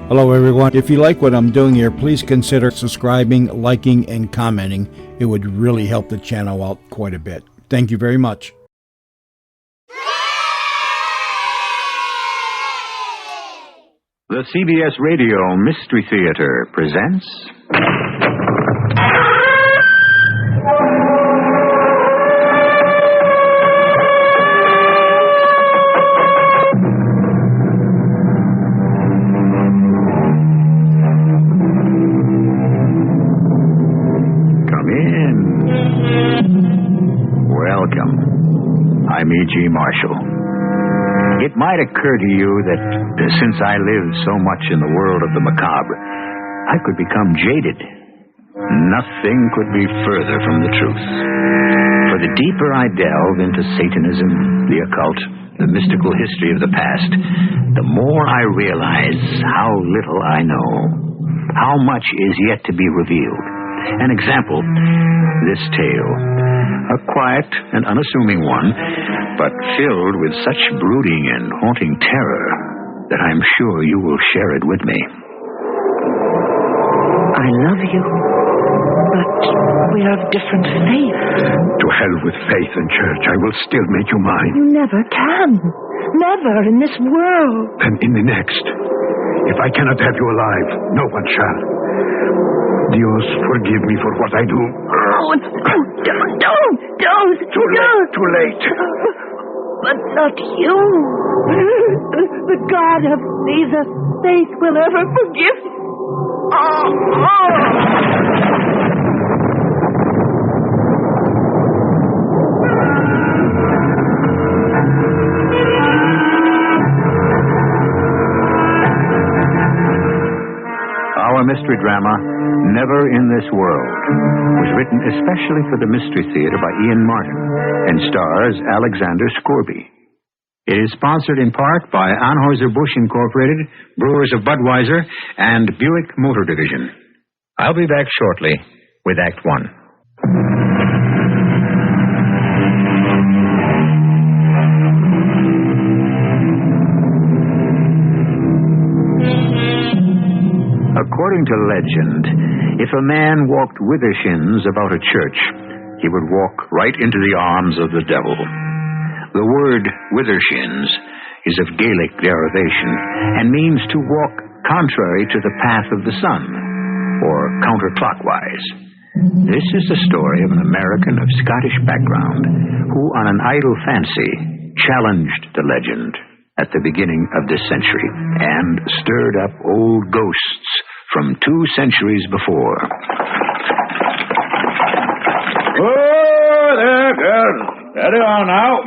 Hello, everyone. If you like what I'm doing here, please consider subscribing, liking, and commenting. It would really help the channel out quite a bit. Thank you very much. The CBS Radio Mystery Theater presents... Come in. Welcome. I'm E.G. Marshall. It might occur to you that since I live so much in the world of the macabre, I could become jaded. Nothing could be further from the truth. For the deeper I delve into Satanism, the occult, the mystical history of the past, the more I realize how little I know, how much is yet to be revealed. An example, this tale, a quiet and unassuming one, but filled with such brooding and haunting terror that I'm sure you will share it with me. I love you, but we are of different faiths. To hell with faith and church. I will still make you mine. You never can. Never in this world. And in the next. If I cannot have you alive, no one shall. Dios, forgive me for what I do. Oh, don't. Too late. But not you. The God of Jesus' faith will ever forgive you. Our mystery drama, Never in This World, was written especially for the Mystery Theater by Ian Martin and stars Alexander Scourby. It is sponsored in part by Anheuser-Busch Incorporated, Brewers of Budweiser, and Buick Motor Division. I'll be back shortly with Act One. According to legend, if a man walked withershins about a church, he would walk right into the arms of the devil. The word withershins is of Gaelic derivation and means to walk contrary to the path of the sun, or counterclockwise. This is the story of an American of Scottish background who, on an idle fancy, challenged the legend at the beginning of this century and stirred up old ghosts from 2 centuries before. Oh, there, girl. Steady on now.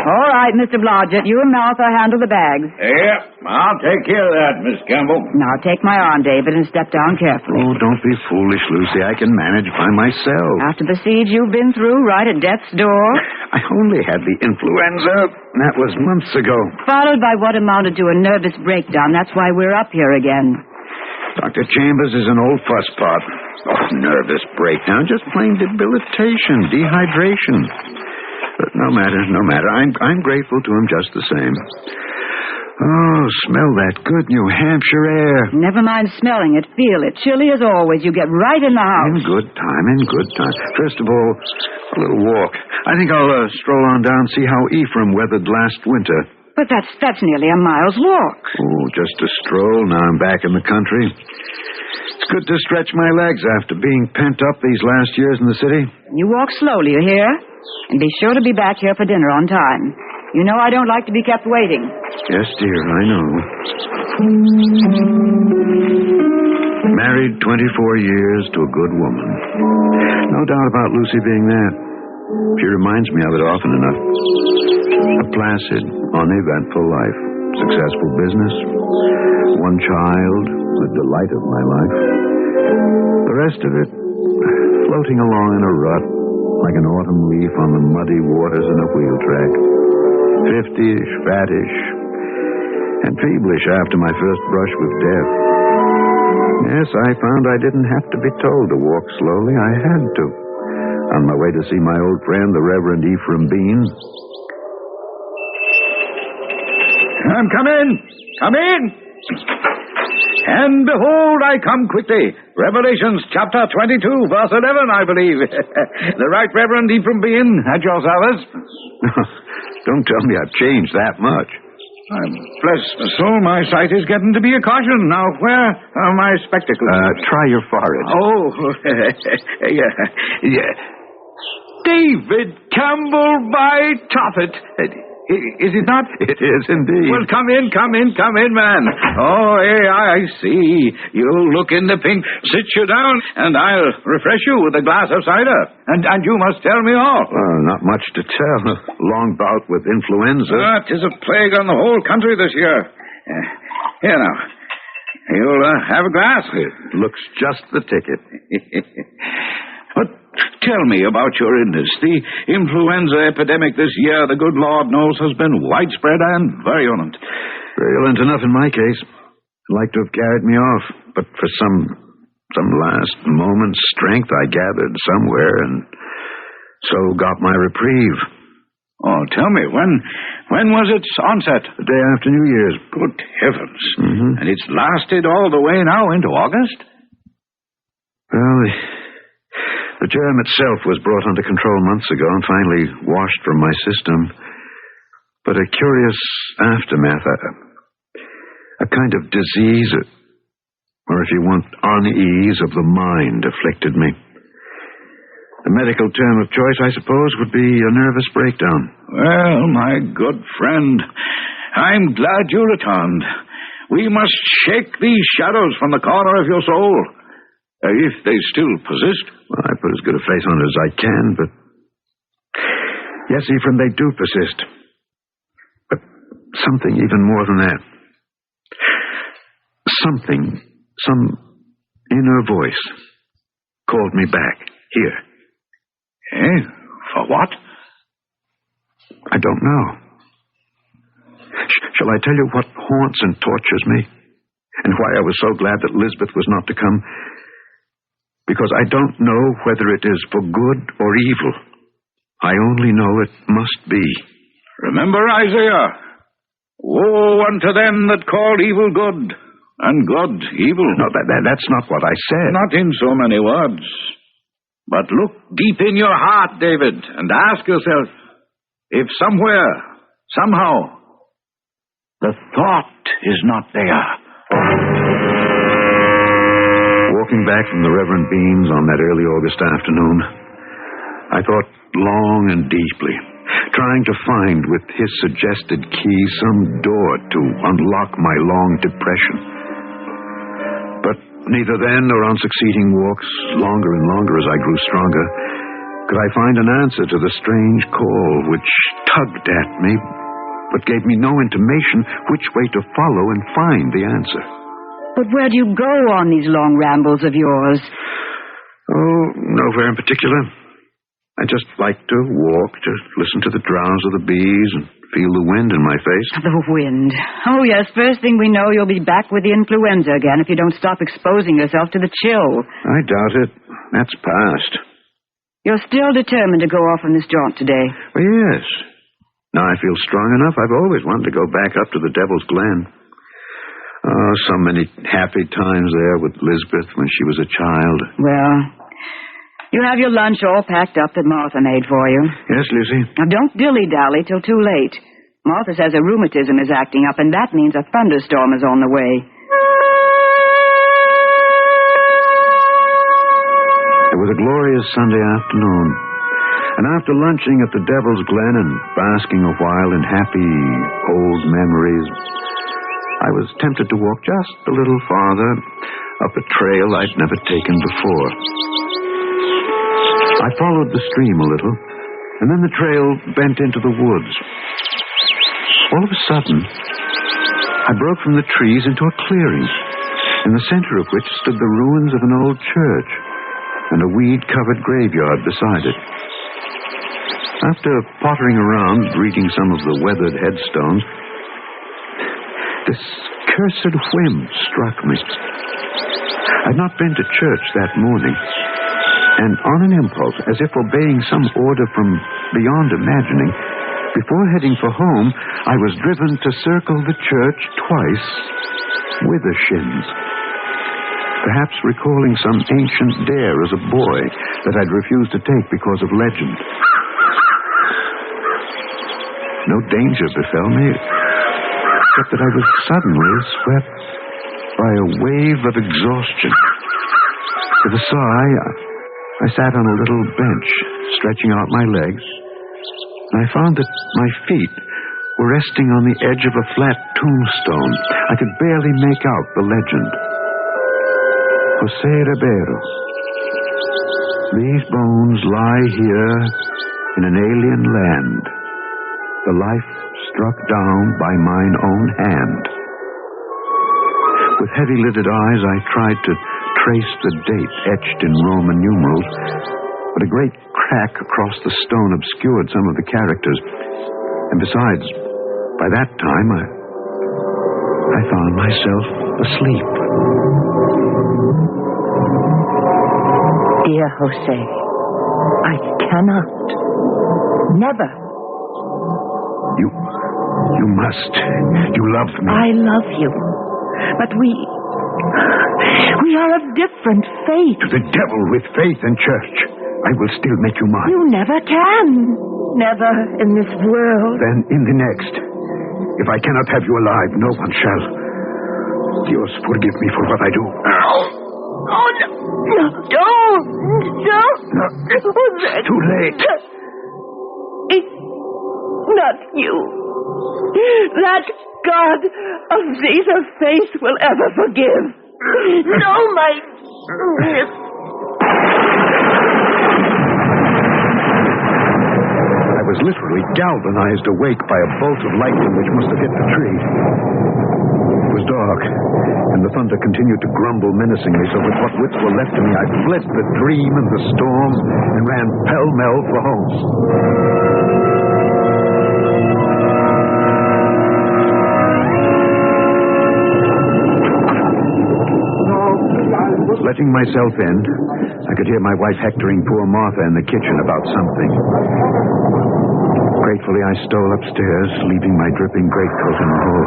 All right, Mr. Blodgett. You and Martha handle the bags. Yeah, I'll take care of that, Miss Campbell. Now, take my arm, David, and step down carefully. Oh, don't be foolish, Lucy. I can manage by myself. After the siege you've been through, right at death's door. I only had the influenza. That was months ago. Followed by what amounted to a nervous breakdown. That's why we're up here again. Dr. Chambers is an old fusspot. Oh, nervous breakdown. Just plain debilitation, dehydration. But no matter. I'm grateful to him just the same. Oh, smell that good New Hampshire air. Never mind smelling it. Feel it. Chilly as always. You get right in the house. In good time. First of all, a little walk. I think I'll stroll on down and see how Ephraim weathered last winter. But that's nearly a mile's walk. Oh, just a stroll. Now I'm back in the country. It's good to stretch my legs after being pent up these last years in the city. You walk slowly, you hear? And be sure to be back here for dinner on time. You know I don't like to be kept waiting. Yes, dear, I know. Married 24 years to a good woman. No doubt about Lucy being that. She reminds me of it often enough. A placid, uneventful life. Successful business. 1 child, the delight of my life. The rest of it, floating along in a rut, like an autumn leaf on the muddy waters in a wheel track. 50-ish, fattish, and feverish after my first brush with death. Yes, I found I didn't have to be told to walk slowly. I had to. On my way to see my old friend, the Reverend Ephraim Bean. Come in. And behold, I come quickly. Revelations chapter 22, verse 11, I believe. The Right Reverend Ephraim Bean at your service. Don't tell me I've changed that much. Bless my soul, my sight is getting to be a caution. Now, where are my spectacles? Try your forehead. Oh, yeah. David Campbell by Toffet. Is it not? It is indeed. Well, come in, man. Oh, I see. You look in the pink. Sit you down, and I'll refresh you with a glass of cider. And you must tell me all. Not much to tell. A long bout with influenza. 'Tis a plague on the whole country this year. Here now. You'll have a glass. It looks just the ticket. But tell me about your illness. The influenza epidemic this year, the good Lord knows, has been widespread and virulent. Virulent enough in my case. I'd like to have carried me off, but for some last moment's strength I gathered somewhere and so got my reprieve. Oh, tell me, when was its onset? The day after New Year's. Good heavens. Mm-hmm. And it's lasted all the way now into August? Well, the germ itself was brought under control months ago and finally washed from my system. But a curious aftermath, a kind of disease, or if you want, unease of the mind afflicted me. The medical term of choice, I suppose, would be a nervous breakdown. Well, my good friend, I'm glad you returned. We must shake these shadows from the corner of your soul. If they still persist. Well, I put as good a face on it as I can, but... Yes, Ephraim, they do persist. But something even more than that. Some inner voice called me back, here. For what? I don't know. Shall I tell you what haunts and tortures me? And why I was so glad that Lisbeth was not to come? Because I don't know whether it is for good or evil. I only know it must be. Remember Isaiah. Woe unto them that call evil good, and good evil. No, that's not what I said. Not in so many words. But look deep in your heart, David, and ask yourself if somewhere, somehow, the thought is not there. Walking back from the Reverend Bean's on that early August afternoon, I thought long and deeply, trying to find with his suggested key some door to unlock my long depression. But neither then nor on succeeding walks, longer and longer as I grew stronger, could I find an answer to the strange call which tugged at me, but gave me no intimation which way to follow and find the answer. But where do you go on these long rambles of yours? Oh, nowhere in particular. I just like to walk, to listen to the drowse of the bees and feel the wind in my face. The wind. Oh, yes, first thing we know, you'll be back with the influenza again if you don't stop exposing yourself to the chill. I doubt it. That's past. You're still determined to go off on this jaunt today? Well, yes. Now I feel strong enough. I've always wanted to go back up to the Devil's Glen. Oh, so many happy times there with Lisbeth when she was a child. Well, you have your lunch all packed up that Martha made for you. Yes, Lucy? Now, don't dilly-dally till too late. Martha says her rheumatism is acting up, and that means a thunderstorm is on the way. It was a glorious Sunday afternoon, and after lunching at the Devil's Glen and basking a while in happy old memories, I was tempted to walk just a little farther up a trail I'd never taken before. I followed the stream a little, and then the trail bent into the woods. All of a sudden, I broke from the trees into a clearing, in the center of which stood the ruins of an old church and a weed-covered graveyard beside it. After pottering around, reading some of the weathered headstones, this cursed whim struck me. I'd not been to church that morning, and on an impulse, as if obeying some order from beyond imagining, before heading for home, I was driven to circle the church twice with the shins. Perhaps recalling some ancient dare as a boy that I'd refused to take because of legend. No danger befell me, except that I was suddenly swept by a wave of exhaustion. With a sigh, I sat on a little bench, stretching out my legs, and I found that my feet were resting on the edge of a flat tombstone. I could barely make out the legend. José Ribeiro. These bones lie here in an alien land, the life struck down by mine own hand. With heavy-lidded eyes, I tried to trace the date etched in Roman numerals, but a great crack across the stone obscured some of the characters. And besides, by that time, I found myself asleep. Dear Jose, I cannot. Never. You must. You love me. I love you. But we are of different faith. To the devil with faith and church. I will still make you mine. You never can. Never in this world. Then in the next. If I cannot have you alive, no one shall. Dios, forgive me for what I do. Oh, no. No, don't. No. It's too late. It's not you. That God of Caesar face will ever forgive. No, my... I was literally galvanized awake by a bolt of lightning which must have hit the tree. It was dark, and the thunder continued to grumble menacingly, so with what wits were left to me, I fled the dream and the storm and ran pell-mell for home. Letting myself in, I could hear my wife hectoring poor Martha in the kitchen about something. Gratefully, I stole upstairs, leaving my dripping greatcoat in the hall.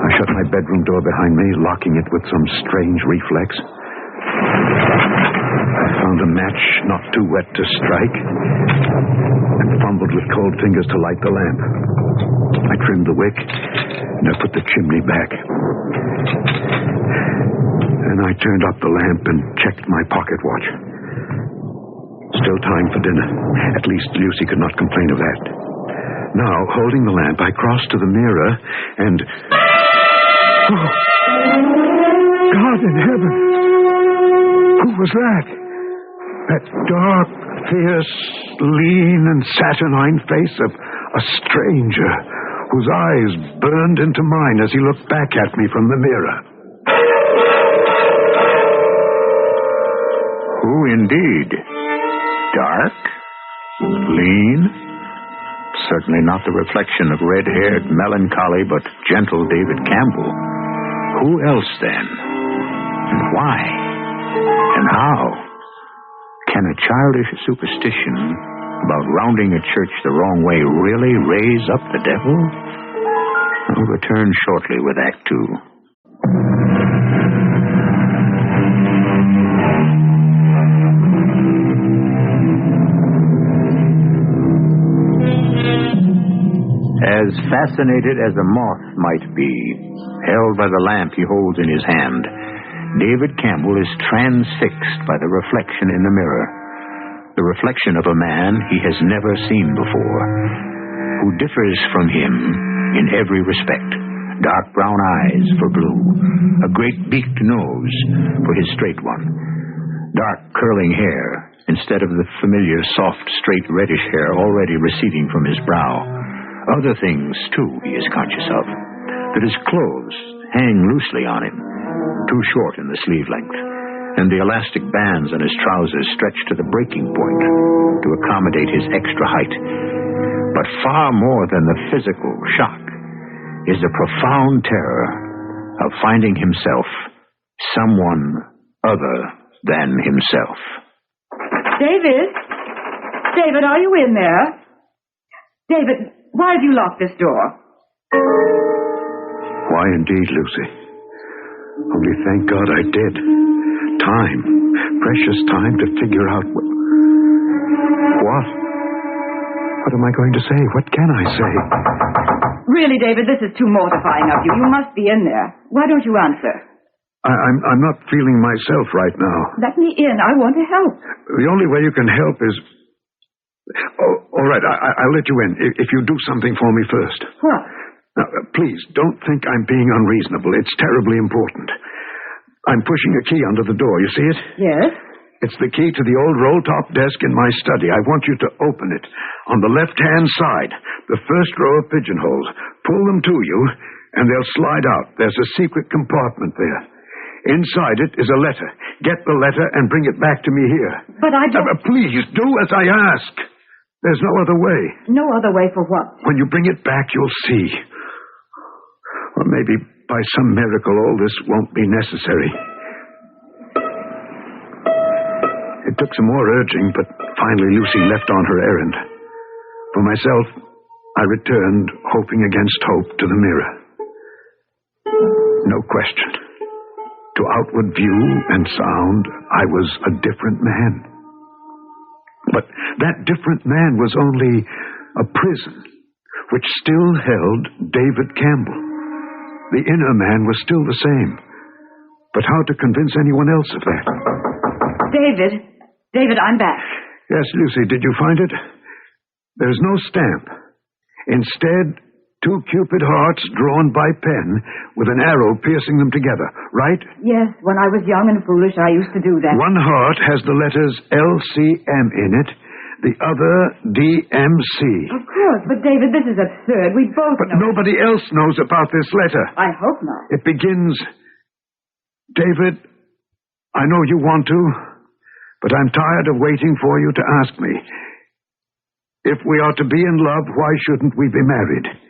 I shut my bedroom door behind me, locking it with some strange reflex. I found a match not too wet to strike, and fumbled with cold fingers to light the lamp. I trimmed the wick, and I put the chimney back. Then I turned up the lamp and checked my pocket watch. Still time for dinner. At least Lucy could not complain of that. Now, holding the lamp, I crossed to the mirror and... Oh! God in heaven! Who was that? That dark, fierce, lean, and saturnine face of a stranger whose eyes burned into mine as he looked back at me from the mirror. Who indeed? Dark? Lean? Certainly not the reflection of red-haired, melancholy, but gentle David Campbell. Who else, then? And why? And how? Can a childish superstition about rounding a church the wrong way really raise up the devil? I'll return shortly with Act 2. As fascinated as a moth might be, held by the lamp he holds in his hand, David Campbell is transfixed by the reflection in the mirror. The reflection of a man he has never seen before, who differs from him in every respect. Dark brown eyes for blue, a great beaked nose for his straight one, dark curling hair instead of the familiar soft, straight reddish hair already receding from his brow. Other things, too, he is conscious of. That his clothes hang loosely on him, too short in the sleeve length, and the elastic bands on his trousers stretch to the breaking point to accommodate his extra height. But far more than the physical shock is the profound terror of finding himself someone other than himself. David? David, are you in there? David, why have you locked this door? Why indeed, Lucy? Only thank God I did. Time. Precious time to figure out what... What am I going to say? What can I say? Really, David, this is too mortifying of you. You must be in there. Why don't you answer? I'm not feeling myself right now. Let me in. I want to help. The only way you can help is... Oh, all right, I'll let you in if you do something for me first. What? Now, please, don't think I'm being unreasonable. It's terribly important. I'm pushing a key under the door. You see it? Yes? It's the key to the old roll-top desk in my study. I want you to open it. On the left-hand side, the first row of pigeonholes. Pull them to you, and they'll slide out. There's a secret compartment there. Inside it is a letter. Get the letter and bring it back to me here. But I don't... Please, do as I ask. There's no other way. No other way for what? When you bring it back, you'll see. Or maybe by some miracle all this won't be necessary. It took some more urging, but finally Lucy left on her errand. For myself, I returned, hoping against hope, to the mirror. No question. To outward view and sound, I was a different man. But that different man was only a prison, which still held David Campbell. The inner man was still the same. But how to convince anyone else of that? David, I'm back. Yes, Lucy, did you find it? There's no stamp. Instead, 2 Cupid hearts drawn by pen with an arrow piercing them together, right? Yes, when I was young and foolish, I used to do that. One heart has the letters LCM in it, the other DMC. Of course, but David, this is absurd. We both know. But nobody else knows about this letter. I hope not. It begins, David, I know you want to, but I'm tired of waiting for you to ask me. If we are to be in love, why shouldn't we be married?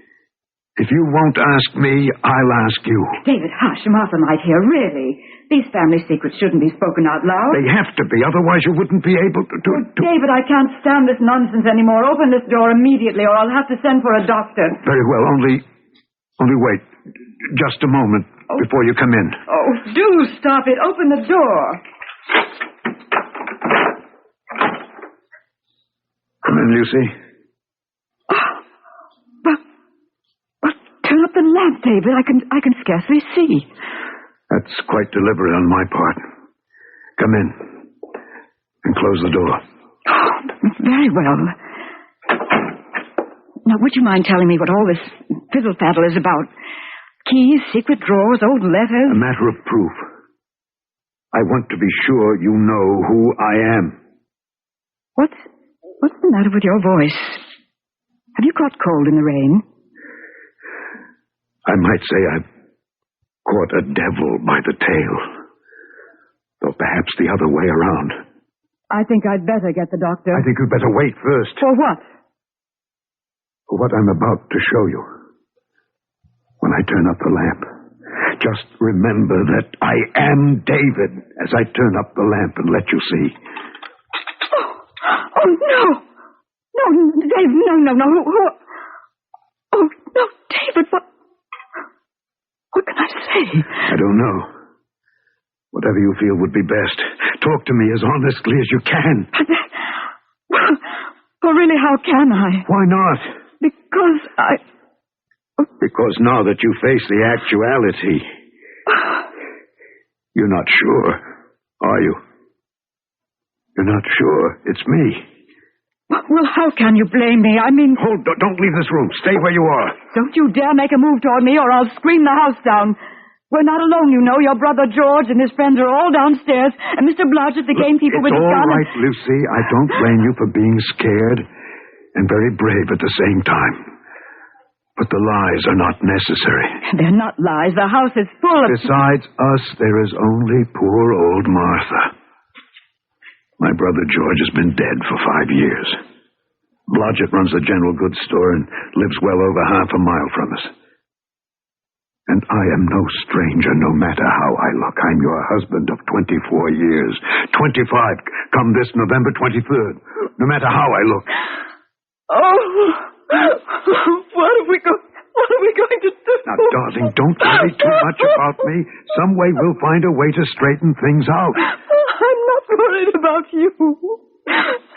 If you won't ask me, I'll ask you. David, hush. Martha might hear. Really. These family secrets shouldn't be spoken out loud. They have to be, otherwise you wouldn't be able to... David, I can't stand this nonsense anymore. Open this door immediately, or I'll have to send for a doctor. Very well, only wait. Just a moment before you come in. Oh, do stop it. Open the door. Come in, Lucy. But turn up the lamp, David. I can scarcely see. That's quite deliberate on my part. Come in and close the door. Oh, very well. Now, would you mind telling me what all this fiddle-faddle is about? Keys, secret drawers, old letters? A matter of proof. I want to be sure you know who I am. What's the matter with your voice? Have you caught cold in the rain? I might say I've caught a devil by the tail. Or perhaps the other way around. I think I'd better get the doctor. I think you'd better wait first. For what? For what I'm about to show you. When I turn up the lamp, just remember that I am David as I turn up the lamp and let you see. Oh, no. No, Dave, no. Oh, no, David, what can I say? I don't know. Whatever you feel would be best. Talk to me as honestly as you can. Well, really, how can I? Why not? Because now that you face the actuality, you're not sure, are you? You're not sure it's me. Well, how can you blame me? I mean... Don't leave this room. Stay where you are. Don't you dare make a move toward me, or I'll scream the house down. We're not alone, you know. Your brother George and his friends are all downstairs, and Mr. Blodgett, the gamekeeper with his gun... It's all right, Lucy. I don't blame you for being scared and very brave at the same time. But the lies are not necessary. They're not lies. The house is full of... Besides us, there is only poor old Martha. My brother George has been dead for 5 years. Blodgett runs the general goods store and lives well over half a mile from us. And I am no stranger, no matter how I look. I'm your husband of 24 years. 25, come this November 23rd. No matter how I look. Oh, what What are we going to do? Now, darling, don't worry too much about me. Some way we'll find a way to straighten things out. I'm not worried about you.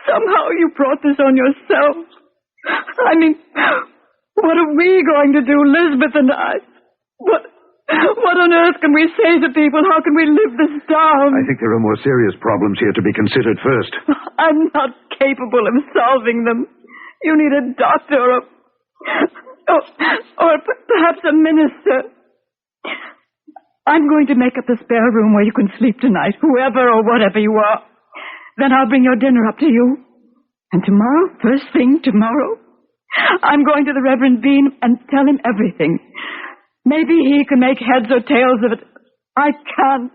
Somehow you brought this on yourself. I mean, what are we going to do, Lisbeth and I? What on earth can we say to people? How can we live this down? I think there are more serious problems here to be considered first. I'm not capable of solving them. You need a doctor or perhaps a minister. I'm going to make up the spare room where you can sleep tonight, whoever or whatever you are. Then I'll bring your dinner up to you. And tomorrow, first thing tomorrow, I'm going to the Reverend Bean and tell him everything. Maybe he can make heads or tails of it. I can't.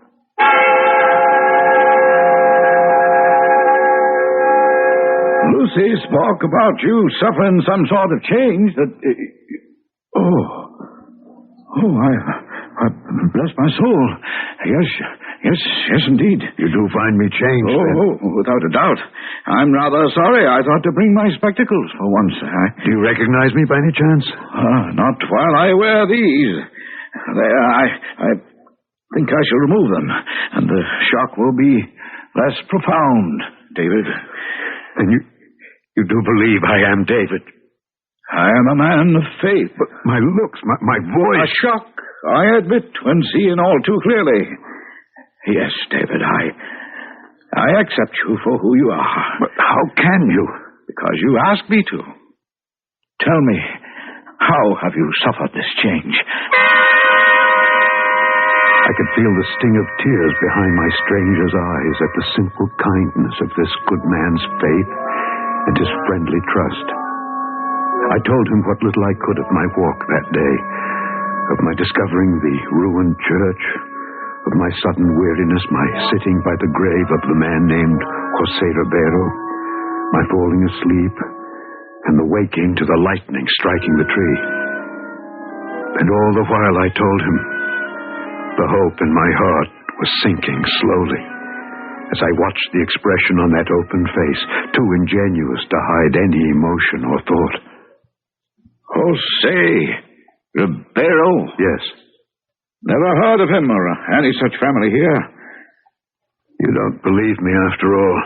Lucy spoke about you suffering some sort of change that... I bless my soul. Yes, indeed. You do find me changed, then? Without a doubt. I'm rather sorry. I thought to bring my spectacles for once. Do you recognize me by any chance? Not while I wear these. I think I shall remove them, and the shock will be less profound, David. And you do believe I am David? I am a man of faith. But my looks, my voice... A shock, I admit, when seeing all too clearly. Yes, David, I accept you for who you are. But how can you? Because you asked me to. Tell me, how have you suffered this change? I could feel the sting of tears behind my stranger's eyes at the simple kindness of this good man's faith and his friendly trust. I told him what little I could of my walk that day, of my discovering the ruined church, of my sudden weariness, my sitting by the grave of the man named Jose Ribeiro, my falling asleep, and the waking to the lightning striking the tree. And all the while I told him the hope in my heart was sinking slowly as I watched the expression on that open face, too ingenuous to hide any emotion or thought. Jose Ribeiro? Yes. Never heard of him or any such family here. You don't believe me after all.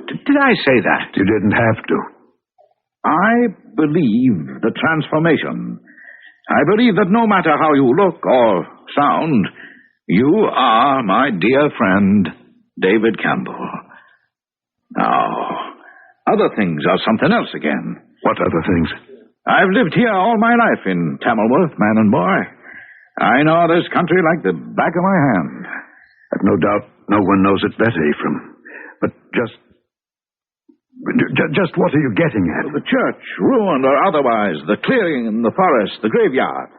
Did I say that? You didn't have to. I believe the transformation. I believe that no matter how you look or sound, you are my dear friend, David Campbell. Now, other things are something else again. What other things? I've lived here all my life in Tamilworth, man and boy. I know this country like the back of my hand. I've no doubt no one knows it better, Ephraim. But just what are you getting at? The church, ruined or otherwise, the clearing in the forest, the graveyard.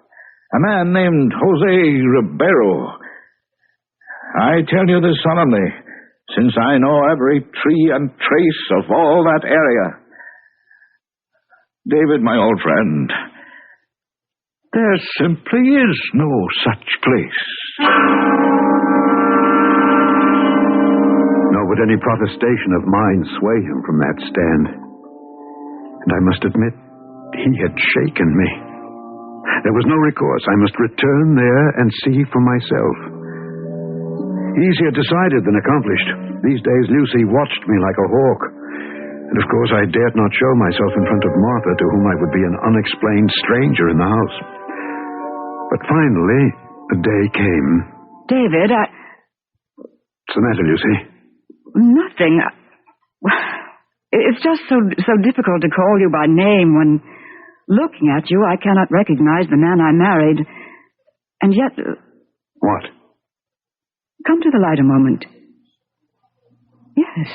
A man named Jose Ribeiro. I tell you this solemnly, since I know every tree and trace of all that area. David, my old friend, there simply is no such place. Nor would any protestation of mine sway him from that stand. And I must admit, he had shaken me. There was no recourse. I must return there and see for myself. Easier decided than accomplished. These days, Lucy watched me like a hawk. And of course, I dared not show myself in front of Martha, to whom I would be an unexplained stranger in the house. But finally, a day came. David, What's the matter, Lucy? Nothing. It's just so difficult to call you by name when, looking at you, I cannot recognize the man I married. And yet... What? Come to the light a moment. Yes.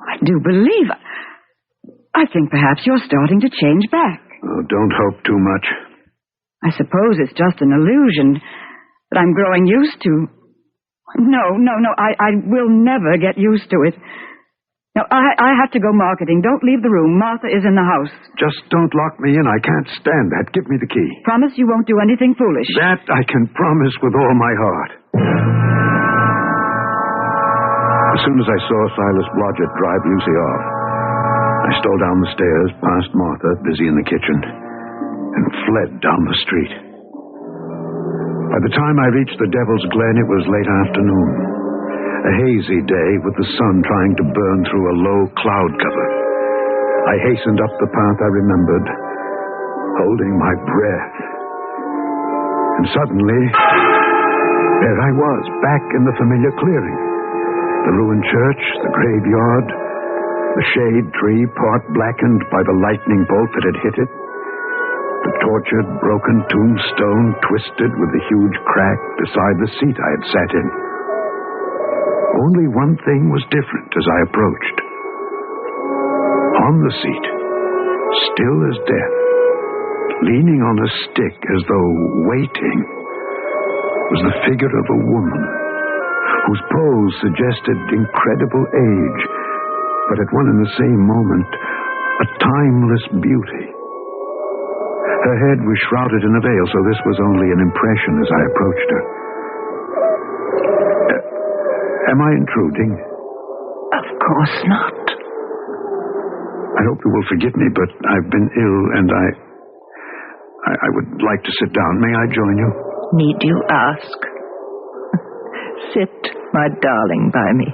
I do believe... I think perhaps you're starting to change back. Oh, don't hope too much. I suppose it's just an illusion that I'm growing used to. No, I will never get used to it. Now, I have to go marketing. Don't leave the room. Martha is in the house. Just don't lock me in. I can't stand that. Give me the key. Promise you won't do anything foolish. That I can promise with all my heart. As soon as I saw Silas Blodgett drive Lucy off, I stole down the stairs, past Martha, busy in the kitchen. and fled down the street. By the time I reached the Devil's Glen, it was late afternoon. A hazy day with the sun trying to burn through a low cloud cover. I hastened up the path I remembered, holding my breath. And suddenly, there I was, back in the familiar clearing. The ruined church, the graveyard, the shade tree, part blackened by the lightning bolt that had hit it. The tortured, broken tombstone twisted with the huge crack beside the seat I had sat in. Only one thing was different as I approached. On the seat, still as death, leaning on a stick as though waiting, was the figure of a woman whose pose suggested incredible age, but at one and the same moment, a timeless beauty. Her head was shrouded in a veil, so this was only an impression as I approached her. Am I intruding? Of course not. I hope you will forgive me, but I've been ill and I would like to sit down. May I join you? Need you ask? Sit, my darling, by me.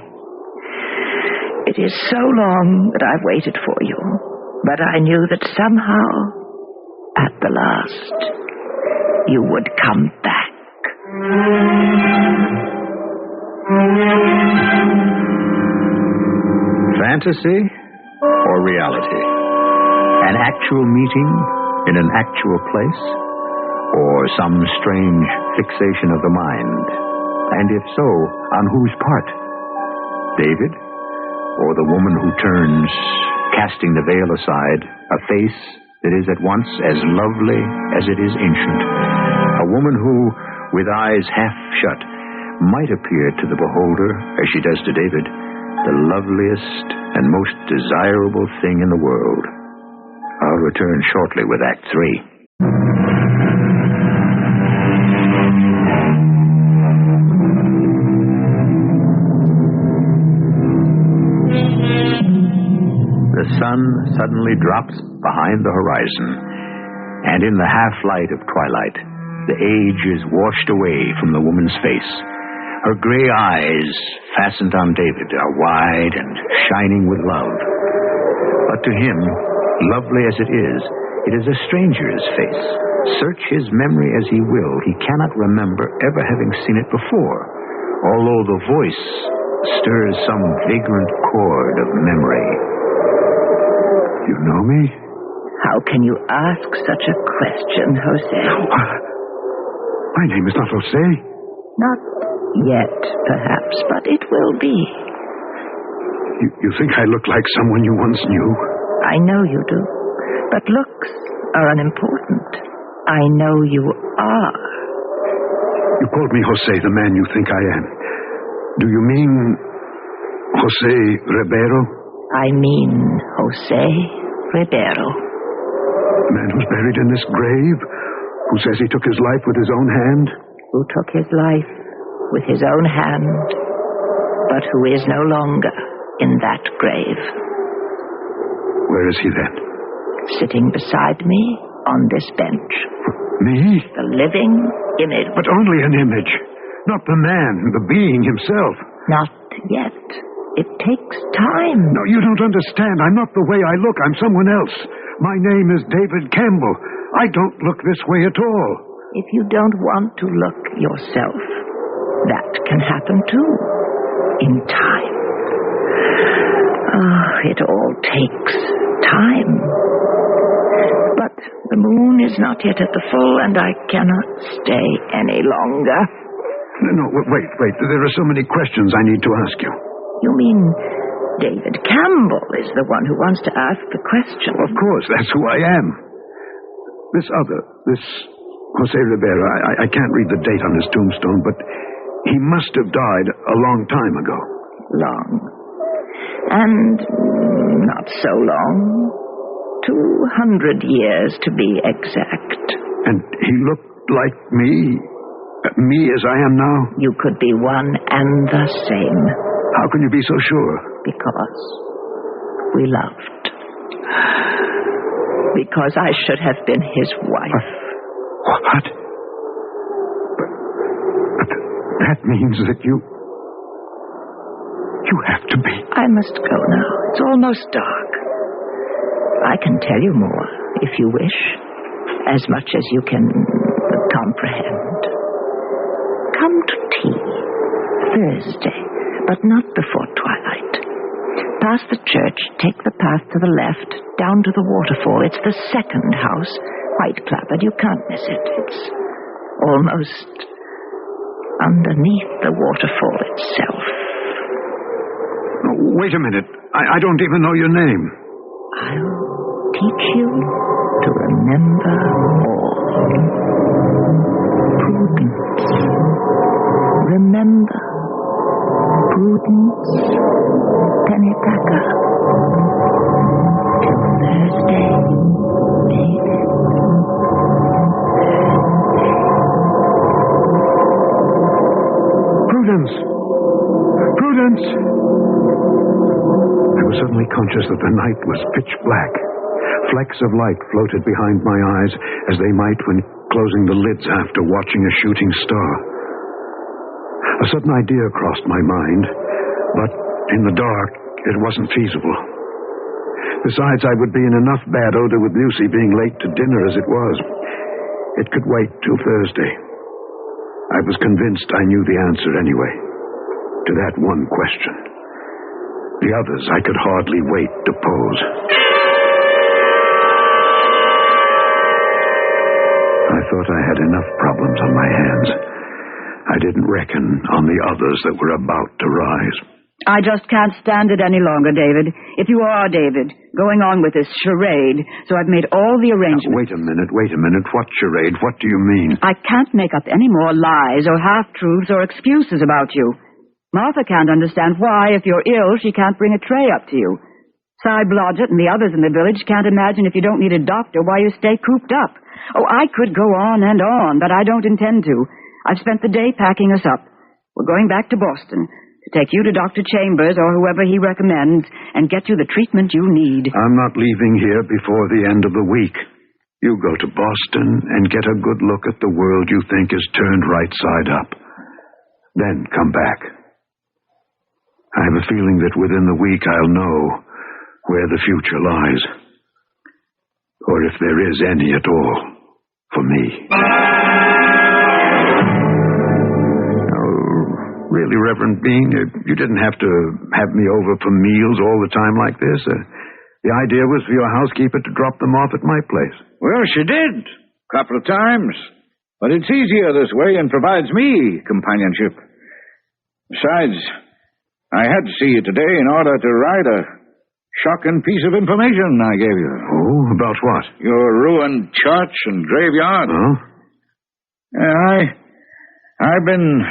It is so long that I've waited for you, but I knew that somehow, at the last, you would come back. Fantasy or reality? An actual meeting in an actual place? Or some strange fixation of the mind? And if so, on whose part? David? Or the woman who turns, casting the veil aside, a face that is at once as lovely as it is ancient? A woman who, with eyes half shut, might appear to the beholder, as she does to David, the loveliest and most desirable thing in the world. I'll return shortly with Act 3. The sun suddenly drops behind the horizon, and in the half-light of twilight, the age is washed away from the woman's face. Her gray eyes, fastened on David, are wide and shining with love. But to him, lovely as it is a stranger's face. Search his memory as he will, he cannot remember ever having seen it before, although the voice stirs some vagrant chord of memory. You know me? How can you ask such a question, Jose? My name is not Jose. Not yet, perhaps, but it will be. You think I look like someone you once knew? I know you do, but looks are unimportant. I know you are. You called me Jose, the man you think I am. Do you mean Jose Ribeiro? I mean Jose Ribeiro. The man who's buried in this grave? Who says he took his life with his own hand? Who took his life with his own hand, but who is no longer in that grave. Where is he then? Sitting beside me on this bench. Me? The living image. But only an image. Not the man, the being himself. Not yet. It takes time. No, you don't understand. I'm not the way I look. I'm someone else. My name is David Campbell. I don't look this way at all. If you don't want to look yourself, that can happen too. In time. Oh, it all takes time. But the moon is not yet at the full, and I cannot stay any longer. No, wait. There are so many questions I need to ask you. You mean David Campbell is the one who wants to ask the question? Of course, that's who I am. This Jose Rivera, I can't read the date on his tombstone, but he must have died a long time ago. Long. And not so long. 200 years to be exact. And he looked like me? Me as I am now? You could be one and the same. How can you be so sure? Because we loved. because I should have been his wife. What? But that means that you have to be... I must go now. It's almost dark. I can tell you more, if you wish, as much as you can comprehend. Come to tea, Thursday, but not before twilight. Past the church, take the path to the left, down to the waterfall. It's the second house, white clapboard. You can't miss it. It's almost underneath the waterfall itself. Oh, wait a minute. I don't even know your name. I'll teach you to remember all. Prudence. Remember. Prudence. Penitaka. Till Thursday, David. Prudence! Prudence! I was suddenly conscious that the night was pitch black. Flecks of light floated behind my eyes as they might when closing the lids after watching a shooting star. A sudden idea crossed my mind, but in the dark, it wasn't feasible. Besides, I would be in enough bad odor with Lucy being late to dinner as it was. It could wait till Thursday. I was convinced I knew the answer anyway, to that one question. The others I could hardly wait to pose. I thought I had enough problems on my hands. I didn't reckon on the others that were about to rise. I just can't stand it any longer, David. If you are, David, going on with this charade, so I've made all the arrangements. Now, wait a minute. What charade? What do you mean? I can't make up any more lies or half-truths or excuses about you. Martha can't understand why, if you're ill, she can't bring a tray up to you. Cy Blodgett and the others in the village can't imagine if you don't need a doctor why you stay cooped up. Oh, I could go on and on, but I don't intend to. I've spent the day packing us up. We're going back to Boston to take you to Dr. Chambers or whoever he recommends and get you the treatment you need. I'm not leaving here before the end of the week. You go to Boston and get a good look at the world you think is turned right side up. Then come back. I have a feeling that within the week I'll know where the future lies. Or if there is any at all, for me. Really, Reverend Bean, you didn't have to have me over for meals all the time like this. The idea was for your housekeeper to drop them off at my place. Well, she did. A couple of times. But it's easier this way and provides me companionship. Besides, I had to see you today in order to write a shocking piece of information I gave you. Oh, about what? Your ruined church and graveyard. Oh? I've been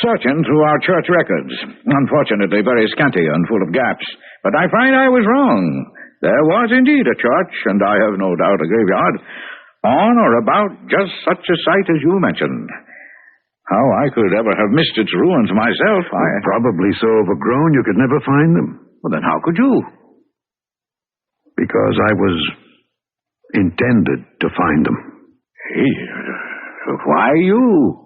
searching through our church records. Unfortunately, very scanty and full of gaps. But I find I was wrong. There was indeed a church, and I have no doubt a graveyard, on or about just such a site as you mentioned. How I could ever have missed its ruins myself, Probably so overgrown you could never find them. Well, then how could you? Because I was intended to find them. Hey, why you?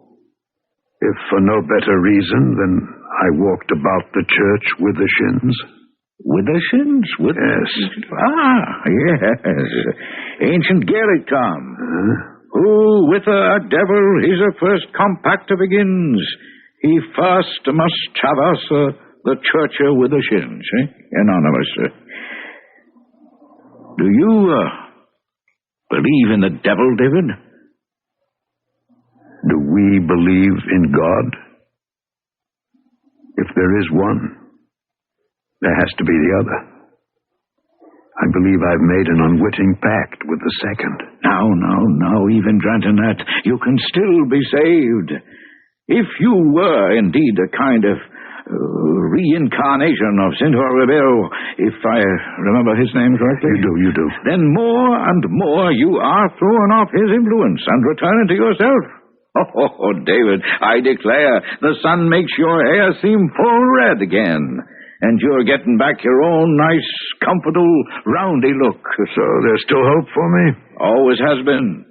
If for no better reason than I walked about the church with the shins. With the shins? Yes. Yes. Ancient Gaelic Tom. Who with a devil his first compact begins. He first must traverse the church with the shins. Anonymous. Do you believe in the devil, David? Do we believe in God? If there is one, there has to be the other. I believe I've made an unwitting pact with the second. No, even granting that, you can still be saved. If you were indeed a kind of reincarnation of Saint Rebel, if I remember his name correctly. You do. Then more and more you are thrown off his influence and returning to yourself. Oh, David, I declare, the sun makes your hair seem full red again. and you're getting back your own nice, comfortable, roundy look. So there's still hope for me? Always has been.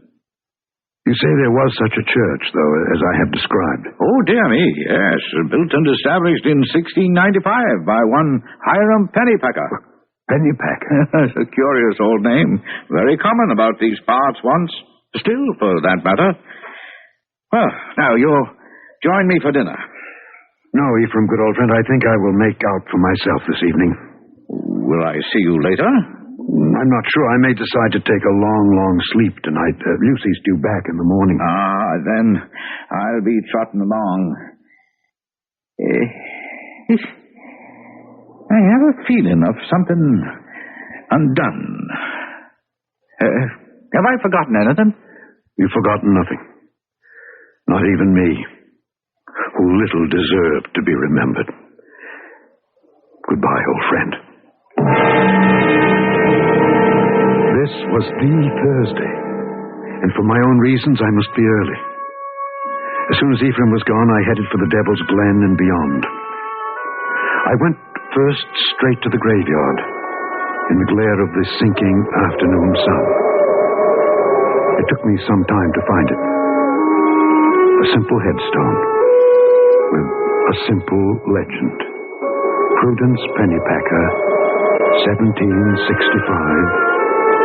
You say there was such a church, though, as I have described. Oh, dear me, yes. Built and established in 1695 by one Hiram Pennypacker. Pennypacker? A curious old name. Very common about these parts once. Still, for that matter. Well, now, you'll join me for dinner. No, Ephraim, good old friend, I think I will make out for myself this evening. Will I see you later? I'm not sure. I may decide to take a long sleep tonight. Lucy's due back in the morning. Then I'll be trotting along. I have a feeling of something undone. Have I forgotten anything? You've forgotten nothing. Not even me, who little deserved to be remembered. Goodbye, old friend. This was the Thursday, and for my own reasons, I must be early. As soon as Ephraim was gone, I headed for the Devil's Glen and beyond. I went first straight to the graveyard, in the glare of the sinking afternoon sun. It took me some time to find it. A simple headstone, with a simple legend. Prudence Pennypacker, 1765...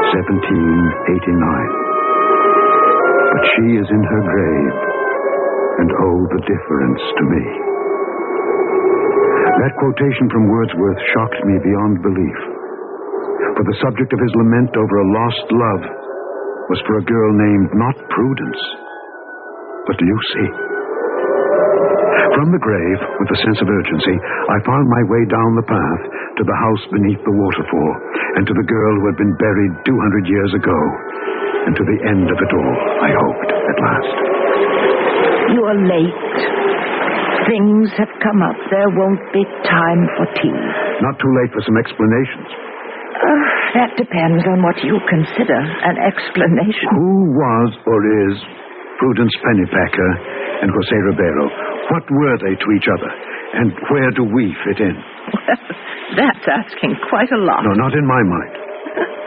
1789. But she is in her grave, and oh, the difference to me. That quotation from Wordsworth shocked me beyond belief. For the subject of his lament over a lost love was for a girl named not Prudence, but Lucy. From the grave, with a sense of urgency, I found my way down the path to the house beneath the waterfall, and to the girl who had been buried 200 years ago, and to the end of it all, I hoped, at last. You are late. Things have come up. There won't be time for tea. Not too late for some explanations. That depends on what you consider an explanation. Who was or is Prudence Pennypacker and Jose Ribeiro? What were they to each other? And where do we fit in? That's asking quite a lot. No, not in my mind.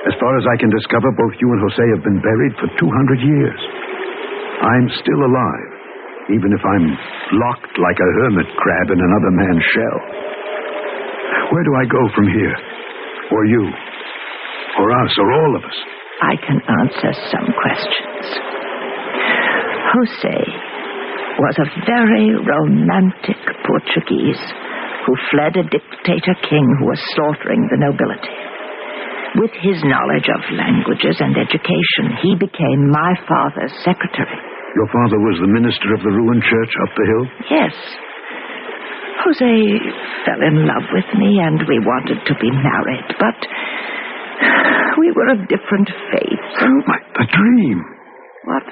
As far as I can discover, both you and Jose have been buried for 200 years. I'm still alive, even if I'm locked like a hermit crab in another man's shell. Where do I go from here? Or you? Or us? Or all of us? I can answer some questions. Jose was a very romantic Portuguese who fled a dictator king who was slaughtering the nobility. With his knowledge of languages and education, he became my father's secretary. Your father was the minister of the ruined church up the hill? Yes. Jose fell in love with me, and we wanted to be married, but we were of different faiths. The dream. What?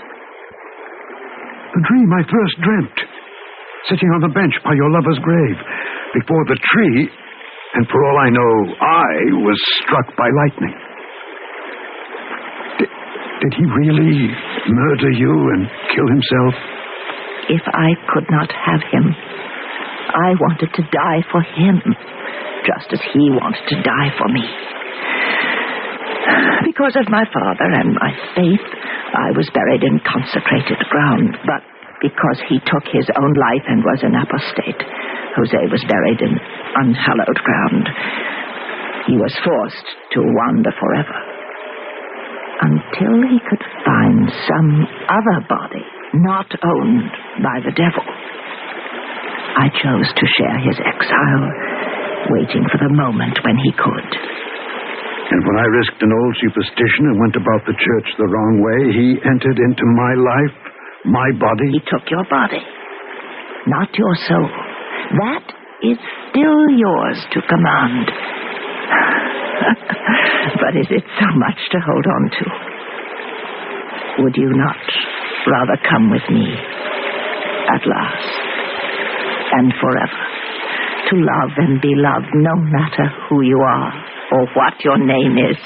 The dream I first dreamt. Sitting on the bench by your lover's grave, before the tree, and for all I know, I was struck by lightning. Did he really murder you and kill himself? If I could not have him, I wanted to die for him, just as he wanted to die for me. Because of my father and my faith, I was buried in consecrated ground, but because he took his own life and was an apostate, Jose was buried in unhallowed ground. He was forced to wander forever, until he could find some other body not owned by the devil. I chose to share his exile, waiting for the moment when he could. And when I risked an old superstition and went about the church the wrong way, he entered into my life, my body. He took your body, not your soul. That is still yours to command. But is it so much to hold on to? Would you not rather come with me at last and forever, to love and be loved no matter who you are or what your name is?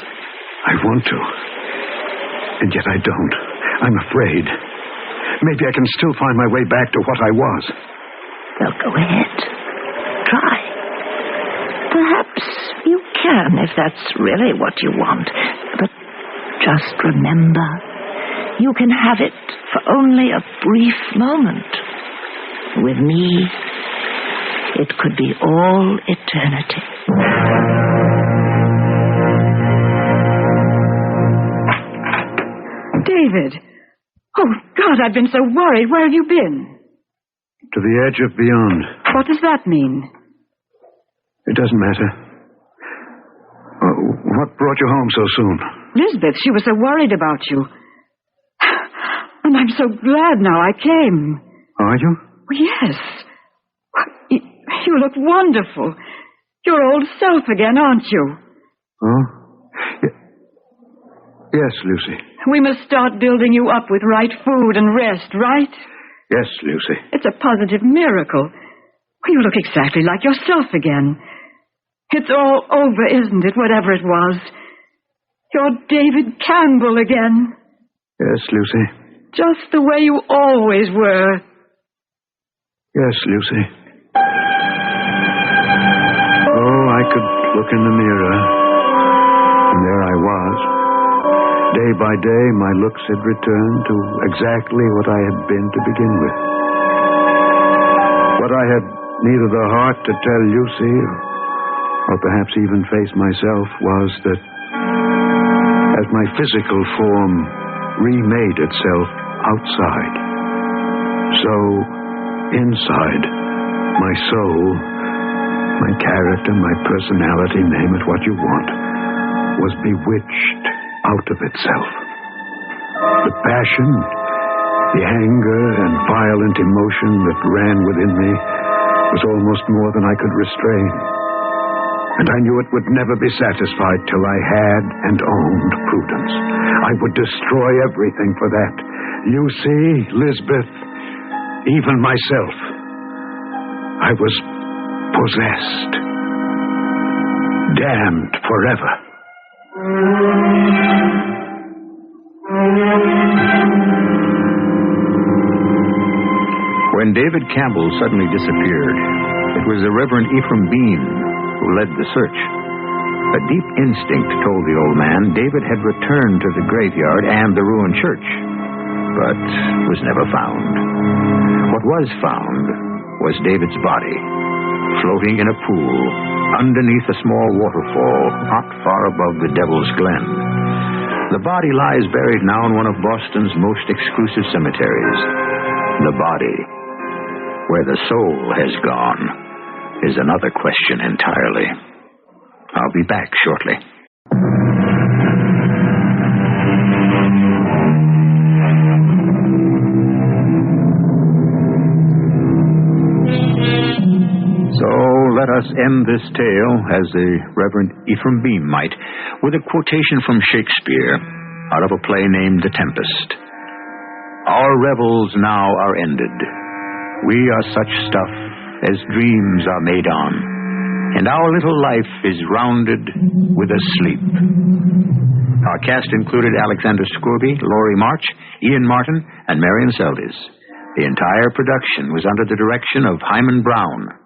I want to, and yet I don't. I'm afraid. Maybe I can still find my way back to what I was. Well, go ahead. Try. Perhaps you can, if that's really what you want. But just remember, you can have it for only a brief moment. With me, it could be all eternity. David! Oh, God, I've been so worried. Where have you been? To the edge of beyond. What does that mean? It doesn't matter. What brought you home so soon? Lisbeth, she was so worried about you. And I'm so glad now I came. Are you? Yes. You look wonderful. Your old self again, aren't you? Oh? Yes, Lucy. We must start building you up with right food and rest, right? Yes, Lucy. It's a positive miracle. You look exactly like yourself again. It's all over, isn't it, whatever it was? You're David Campbell again. Yes, Lucy. Just the way you always were. Yes, Lucy. Oh, I could look in the mirror, and there I was. Day by day, my looks had returned to exactly what I had been to begin with. What I had neither the heart to tell Lucy, or perhaps even face myself, was that as my physical form remade itself outside, so inside, my soul, my character, my personality, name it what you want, was bewitched out of itself. The passion, the anger and violent emotion that ran within me was almost more than I could restrain. And I knew it would never be satisfied till I had and owned Prudence. I would destroy everything for that. Lucy, Lisbeth, even myself. I was possessed. Damned forever. When David Campbell suddenly disappeared, it was the Reverend Ephraim Bean who led the search. A deep instinct told the old man David had returned to the graveyard and the ruined church, but was never found. What was found was David's body, floating in a pool underneath a small waterfall not far above the Devil's Glen. The body lies buried now in one of Boston's most exclusive cemeteries. The body, where the soul has gone, is another question entirely. I'll be back shortly. So let us end this tale, as the Reverend Ephraim Bean might, with a quotation from Shakespeare out of a play named The Tempest. Our revels now are ended. We are such stuff as dreams are made on, and our little life is rounded with a sleep. Our cast included Alexander Scourby, Laurie March, Ian Martin, and Marian Seldes. The entire production was under the direction of Hyman Brown.